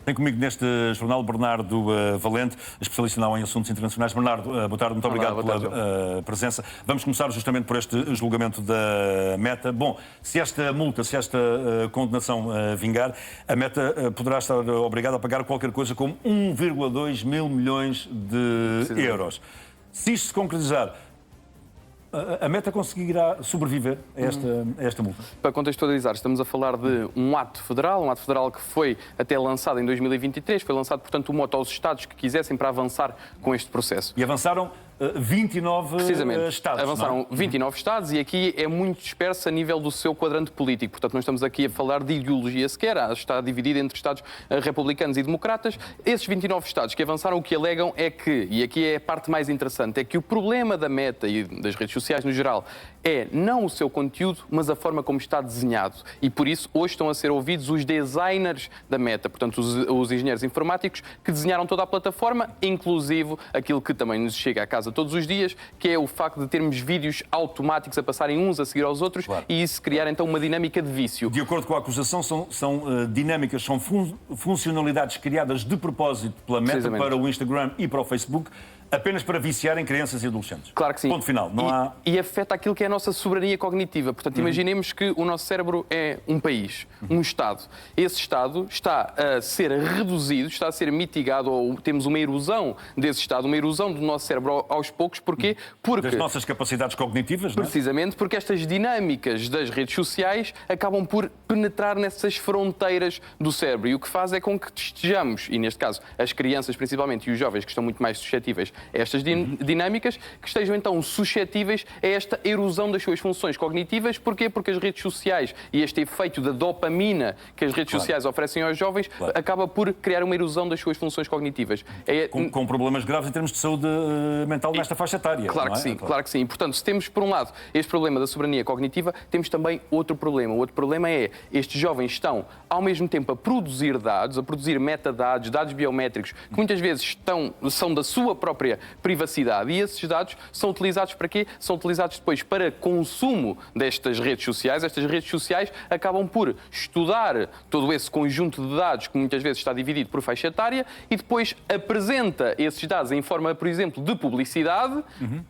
Tem comigo neste jornal Bernardo Valente, especialista em assuntos internacionais. Bernardo, boa tarde, muito obrigado pela presença. Vamos começar justamente por este julgamento da Meta. Bom, se esta multa, se esta condenação vingar, a Meta poderá estar obrigada a pagar qualquer coisa como 1,2 mil milhões de euros. Se isto se concretizar, a Meta conseguirá sobreviver a esta multa? Para contextualizar, estamos a falar de um ato federal que foi até lançado em 2023, foi lançado, portanto, um mote aos Estados que quisessem para avançar com este processo. E avançaram 29 Estados. Avançaram 29 Estados e aqui é muito disperso a nível do seu quadrante político. Portanto, não estamos aqui a falar de ideologia sequer. Está dividido entre Estados republicanos e democratas. Esses 29 Estados que avançaram, o que alegam é que, e aqui é a parte mais interessante, é que o problema da Meta e das redes sociais no geral é não o seu conteúdo, mas a forma como está desenhado. E por isso, hoje estão a ser ouvidos os designers da Meta, portanto, os engenheiros informáticos que desenharam toda a plataforma, inclusive aquilo que também nos chega à casa todos os dias, que é o facto de termos vídeos automáticos a passarem uns a seguir aos outros, claro, e isso criar então uma dinâmica de vício. De acordo com a acusação, são dinâmicas, são funcionalidades criadas de propósito pela Meta para o Instagram e para o Facebook, apenas para viciarem crianças e adolescentes. Claro que sim. Ponto final. E afeta aquilo que é a nossa soberania cognitiva. Portanto, imaginemos que o nosso cérebro é um país, um Estado. Esse Estado está a ser reduzido, está a ser mitigado, ou temos uma erosão desse Estado, uma erosão do nosso cérebro aos poucos. Porquê? Porque das nossas capacidades cognitivas, não é? Precisamente porque estas dinâmicas das redes sociais acabam por penetrar nessas fronteiras do cérebro. E o que faz é com que estejamos, e neste caso as crianças principalmente e os jovens que estão muito mais suscetíveis a estas dinâmicas, que estejam então suscetíveis a esta erosão das suas funções cognitivas. Porquê? Porque as redes sociais e este efeito da dopamina que as redes sociais oferecem aos jovens acaba por criar uma erosão das suas funções cognitivas. Com problemas graves em termos de saúde mental nesta faixa etária. Claro que sim, claro que sim. Portanto, se temos por um lado este problema da soberania cognitiva, temos também outro problema. O outro problema é estes jovens estão ao mesmo tempo a produzir dados, a produzir metadados, dados biométricos, que muitas vezes são da sua própria privacidade, e esses dados são utilizados para quê? São utilizados depois para consumo destas redes sociais. Estas redes sociais acabam por estudar todo esse conjunto de dados que muitas vezes está dividido por faixa etária e depois apresenta esses dados em forma, por exemplo, de publicidade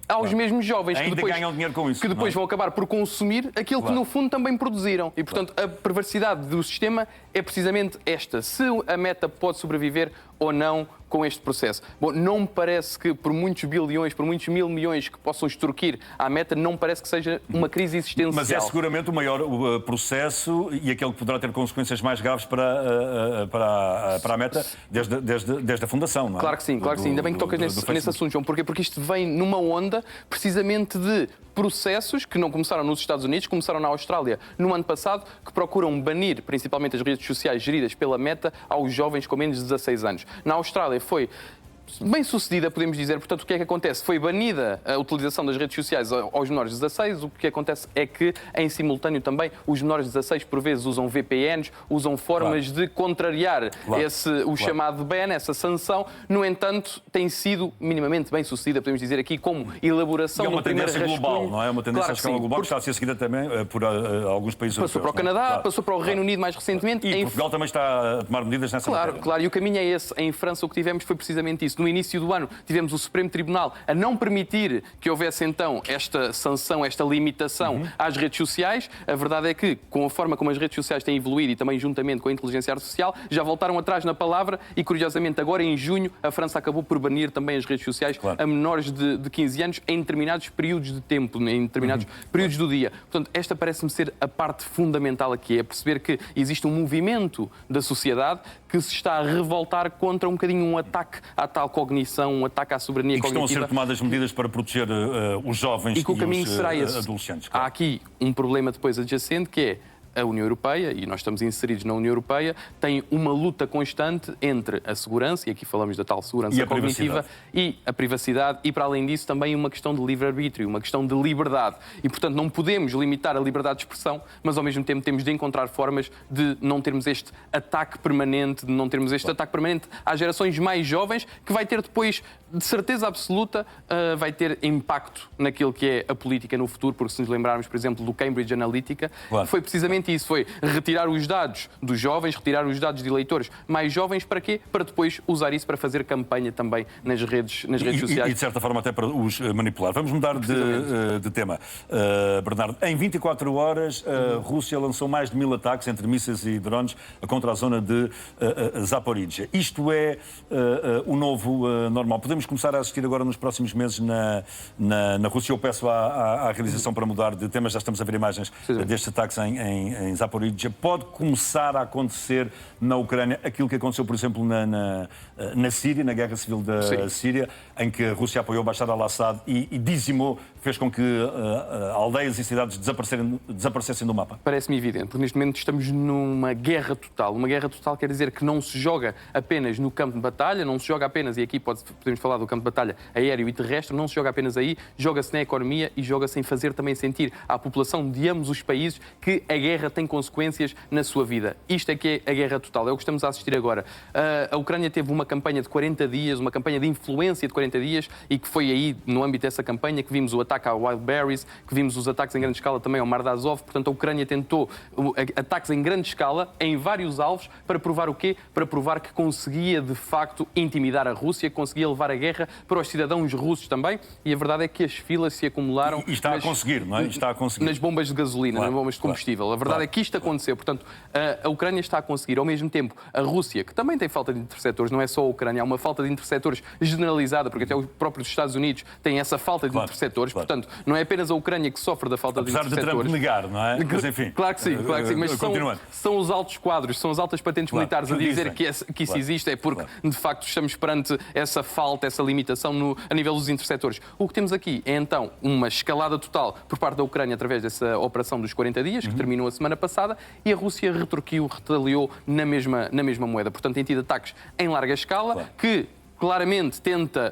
aos mesmos jovens que depois ganham dinheiro com isso, que depois vão acabar por consumir aquilo que no fundo também produziram. E portanto a perversidade do sistema é precisamente esta: se a Meta pode sobreviver ou não com este processo. Bom, não me parece que por muitos bilhões, por muitos mil milhões que possam extorquir à Meta, não me parece que seja uma crise existencial. Mas é seguramente o maior processo e aquele que poderá ter consequências mais graves para a Meta desde a fundação, não é? Claro que sim, claro que sim. Ainda bem que tocas nesse assunto, João. Porquê? Porque isto vem numa onda precisamente de processos que não começaram nos Estados Unidos, começaram na Austrália no ano passado, que procuram banir principalmente as redes sociais geridas pela Meta aos jovens com menos de 16 anos. Na Austrália foi bem sucedida, podemos dizer. Portanto, o que é que acontece? Foi banida a utilização das redes sociais aos menores de 16. O que acontece é que, em simultâneo também, os menores de 16 por vezes usam VPNs, usam formas de contrariar o chamado ban, essa sanção. No entanto, tem sido minimamente bem sucedida, podemos dizer aqui, como elaboração do primeiro rascunho. É uma tendência global, não é? Uma tendência à escala global que está a ser seguida também por alguns países europeus. Passou para o Canadá, passou para o Reino Unido mais recentemente. E Portugal também está a tomar medidas nessa matéria. Claro, e o caminho é esse. Em França o que tivemos foi precisamente isso. No início do ano tivemos o Supremo Tribunal a não permitir que houvesse então esta sanção, esta limitação às redes sociais. A verdade é que, com a forma como as redes sociais têm evoluído e também juntamente com a inteligência artificial, já voltaram atrás na palavra e, curiosamente, agora em junho, a França acabou por banir também as redes sociais a menores de 15 anos em determinados períodos de tempo, em determinados períodos do dia. Portanto, esta parece-me ser a parte fundamental aqui, é perceber que existe um movimento da sociedade que se está a revoltar contra um bocadinho um ataque à tal cognição, um ataque à soberania cognitiva. E que estão a ser tomadas medidas para proteger os jovens e os adolescentes. Há aqui um problema depois adjacente, que é a União Europeia, e nós estamos inseridos na União Europeia, tem uma luta constante entre a segurança, e aqui falamos da tal segurança cognitiva, e a privacidade, e para além disso também uma questão de livre-arbítrio, uma questão de liberdade. E, portanto, não podemos limitar a liberdade de expressão, mas ao mesmo tempo temos de encontrar formas de não termos este ataque permanente, às gerações mais jovens, que vai ter depois, de certeza absoluta, vai ter impacto naquilo que é a política no futuro, porque se nos lembrarmos, por exemplo, do Cambridge Analytica, foi precisamente precisamente isso, foi retirar os dados dos jovens, retirar os dados de eleitores mais jovens, para quê? Para depois usar isso para fazer campanha também nas redes sociais. E de certa forma até para os manipular. Vamos mudar de tema. Bernardo, em 24 horas a Rússia lançou mais de 1000 ataques entre mísseis e drones contra a zona de Zaporizhia. Isto é o novo normal. Podemos começar a assistir agora nos próximos meses na Rússia. Eu peço à realização para mudar de tema. Já estamos a ver imagens destes ataques em Zaporizhia. Pode começar a acontecer na Ucrânia aquilo que aconteceu, por exemplo, na Síria, na guerra civil da Síria, em que a Rússia apoiou Bashar al-Assad e dizimou, fez com que aldeias e cidades desaparecessem do mapa? Parece-me evidente, porque neste momento estamos numa guerra total. Uma guerra total quer dizer que não se joga apenas no campo de batalha, não se joga apenas, e aqui podemos falar do campo de batalha aéreo e terrestre, não se joga apenas aí, joga-se na economia e joga-se em fazer também sentir à população de ambos os países que a guerra tem consequências na sua vida. Isto é que é a guerra total, é o que estamos a assistir agora. A Ucrânia teve uma campanha de 40 dias, uma campanha de influência de 40 dias, e que foi aí, no âmbito dessa campanha, que vimos o ataque à Wildberries, que vimos os ataques em grande escala também ao Mar de Azov. Portanto, a Ucrânia tentou ataques em grande escala, em vários alvos, para provar o quê? Para provar que conseguia, de facto, intimidar a Rússia, conseguia levar a guerra para os cidadãos russos também, e a verdade é que as filas se acumularam... E está a conseguir, não é? Está a conseguir. Nas bombas de gasolina, nas bombas de combustível. A verdade é que isto aconteceu. Portanto, a Ucrânia está a conseguir. Ao mesmo tempo, a Rússia, que também tem falta de interceptores, não é só a Ucrânia, há uma falta de interceptores generalizada, porque até os próprios Estados Unidos têm essa falta de interceptores. Portanto, não é apenas a Ucrânia que sofre da falta de interceptores. Apesar de Trump negar, não é? Mas enfim. Claro que sim. Mas são os altos quadros, são as altas patentes militares a dizer que isso existe, é porque, de facto, estamos perante essa falta, essa limitação a nível dos interceptores. O que temos aqui é, então, uma escalada total por parte da Ucrânia através dessa operação dos 40 dias, que terminou a semana passada, e a Rússia retaliou na mesma moeda. Portanto, tem tido ataques em larga escala, que claramente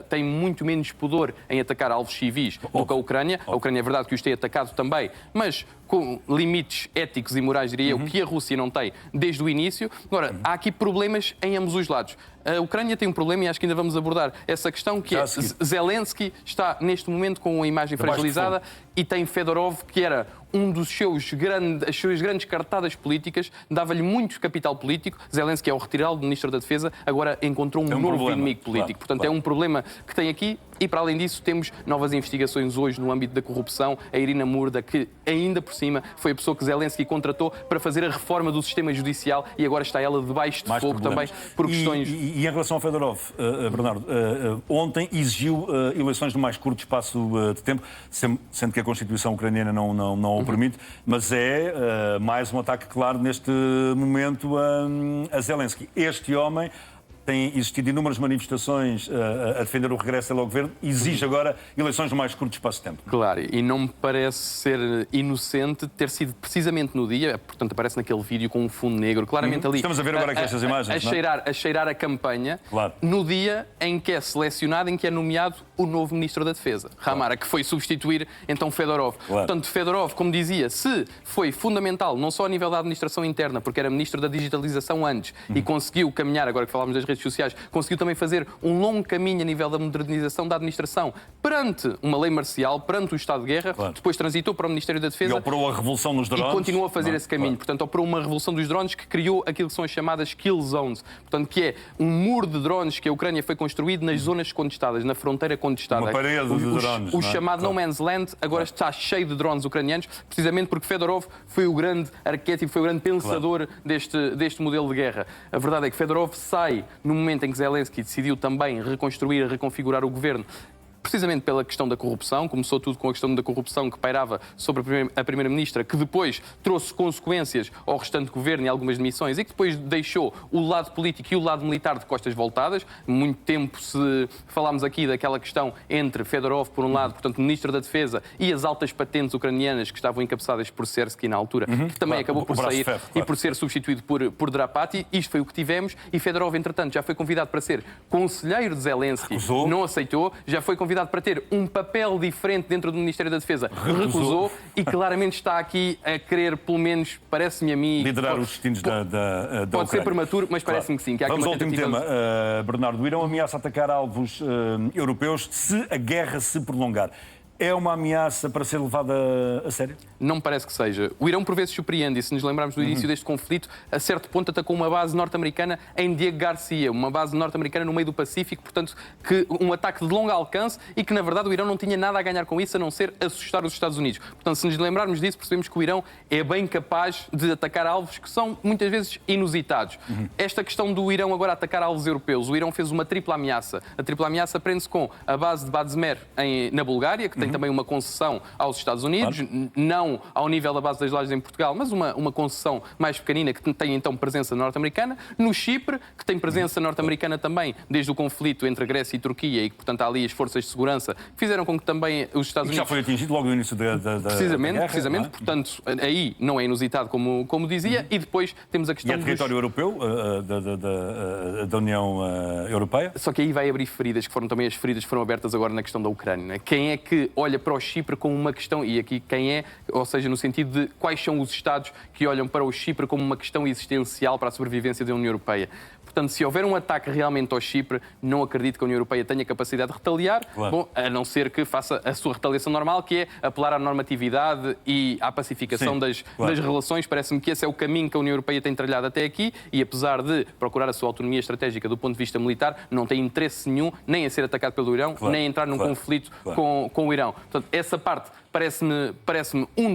tem muito menos pudor em atacar alvos civis do que a Ucrânia. A Ucrânia é verdade que os tem atacado também, mas com limites éticos e morais, diria eu, que a Rússia não tem desde o início. Agora, há aqui problemas em ambos os lados. A Ucrânia tem um problema, e acho que ainda vamos abordar essa questão, que é Zelensky está neste momento com a imagem fragilizada, e tem Fedorov, que era um dos as suas grandes cartadas políticas, dava-lhe muito capital político. Zelensky, ao retirá-lo do Ministro da Defesa, agora encontrou um novo inimigo político. Portanto, é um problema que tem aqui. E, para além disso, temos novas investigações hoje no âmbito da corrupção. A Irina Murda, que ainda por cima foi a pessoa que Zelensky contratou para fazer a reforma do sistema judicial, e agora está ela debaixo de fogo também por questões... E em relação ao Fedorov, Bernardo, ontem exigiu eleições no mais curto espaço de tempo, sendo que a Constituição ucraniana não o permite, mas é mais um ataque claro neste momento a Zelensky. Este homem... Tem existido inúmeras manifestações a defender o regresso dele ao governo, exige agora eleições no mais curto espaço de tempo. Claro, e não me parece ser inocente ter sido precisamente no dia, portanto aparece naquele vídeo com um fundo negro, claramente ali... Estamos a ver agora aqui estas imagens, a cheirar a campanha, no dia em que é selecionado, em que é nomeado o novo Ministro da Defesa, Ramara, que foi substituir então Fedorov. Portanto, Fedorov, como dizia, se foi fundamental, não só a nível da administração interna, porque era Ministro da Digitalização antes, e conseguiu caminhar, agora que falámos das redes sociais, conseguiu também fazer um longo caminho a nível da modernização da administração perante uma lei marcial, perante o estado de guerra, depois transitou para o Ministério da Defesa. E operou a revolução dos drones. E continuou a fazer esse caminho. Portanto, operou uma revolução dos drones que criou aquilo que são as chamadas kill zones. Portanto, que é um muro de drones que a Ucrânia foi construído nas zonas contestadas, na fronteira contestada. Uma parede de drones. O chamado No Man's Land agora está cheio de drones ucranianos, precisamente porque Fedorov foi o grande arquétipo, foi o grande pensador deste modelo de guerra. A verdade é que Fedorov sai no momento em que Zelensky decidiu também reconstruir, reconfigurar o governo, precisamente pela questão da corrupção. Começou tudo com a questão da corrupção que pairava sobre a Primeira-Ministra, que depois trouxe consequências ao restante governo e algumas demissões, e que depois deixou o lado político e o lado militar de costas voltadas. Muito tempo se falámos aqui daquela questão entre Fedorov, por um lado, portanto, Ministro da Defesa, e as altas patentes ucranianas que estavam encabeçadas por Sersky na altura, que também acabou por sair e por ser substituído por Drapati. Isto foi o que tivemos, e Fedorov, entretanto, já foi convidado para ser conselheiro de Zelensky, não aceitou, já foi convidado para ter um papel diferente dentro do Ministério da Defesa, recusou, e claramente está aqui a querer, pelo menos, parece-me a mim... Liderar os destinos da Ucrânia. Pode ser prematuro, mas parece-me que sim. Que há. Vamos ao último tema, Bernardo. O Irão ameaça atacar alvos europeus se a guerra se prolongar. é uma ameaça para ser levada a sério? Não me parece que seja. O Irão, por vezes, surpreende, e se nos lembrarmos do início deste conflito, a certo ponto atacou uma base norte-americana em Diego Garcia, uma base norte-americana no meio do Pacífico, portanto, um ataque de longo alcance e que, na verdade, o Irão não tinha nada a ganhar com isso, a não ser assustar os Estados Unidos. Portanto, se nos lembrarmos disso, percebemos que o Irão é bem capaz de atacar alvos que são, muitas vezes, inusitados. Esta questão do Irão agora atacar alvos europeus, o Irão fez uma tripla ameaça. A tripla ameaça prende-se com a base de Bazmer na Bulgária, que tem também uma concessão aos Estados Unidos, não ao nível da base das lajes em Portugal, mas uma concessão mais pequenina que tem então presença norte-americana. No Chipre, que tem presença norte-americana também desde o conflito entre a Grécia e a Turquia e que, portanto, há ali as forças de segurança que fizeram com que também os Estados Unidos... Já foi atingido logo no início da guerra. Precisamente, portanto, aí não é inusitado, como dizia, e depois temos a questão... E é território europeu, da União Europeia? Só que aí vai abrir feridas, que foram também as feridas que foram abertas agora na questão da Ucrânia. Não é? Quem é que olha para o Chipre como uma questão, e aqui quem é, ou seja, no sentido de quais são os Estados que olham para o Chipre como uma questão existencial para a sobrevivência da União Europeia. Portanto, se houver um ataque realmente ao Chipre, não acredito que a União Europeia tenha capacidade de retaliar, bom, a não ser que faça a sua retaliação normal, que é apelar à normatividade e à pacificação das relações. Parece-me que esse é o caminho que a União Europeia tem trilhado até aqui e, apesar de procurar a sua autonomia estratégica do ponto de vista militar, não tem interesse nenhum nem em ser atacado pelo Irão, nem em entrar num conflito com o Irão. Portanto, essa parte parece-me um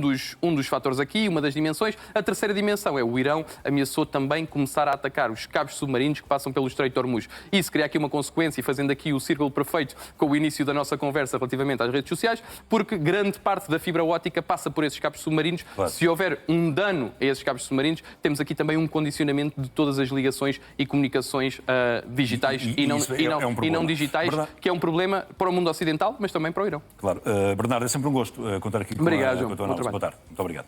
dos fatores aqui, uma das dimensões. A terceira dimensão é o Irão ameaçou também começar a atacar os cabos submarinos que passam pelo Estreito de Hormuz. Isso cria aqui uma consequência, e fazendo aqui o círculo perfeito com o início da nossa conversa relativamente às redes sociais, porque grande parte da fibra óptica passa por esses cabos submarinos. Se houver um dano a esses cabos submarinos, temos aqui também um condicionamento de todas as ligações e comunicações digitais e não digitais, que é um problema para o mundo ocidental, mas também para o Irão. Claro. Bernardo, é sempre um gosto contar aqui com Obrigado, a tua análise. Boa tarde. Muito obrigado.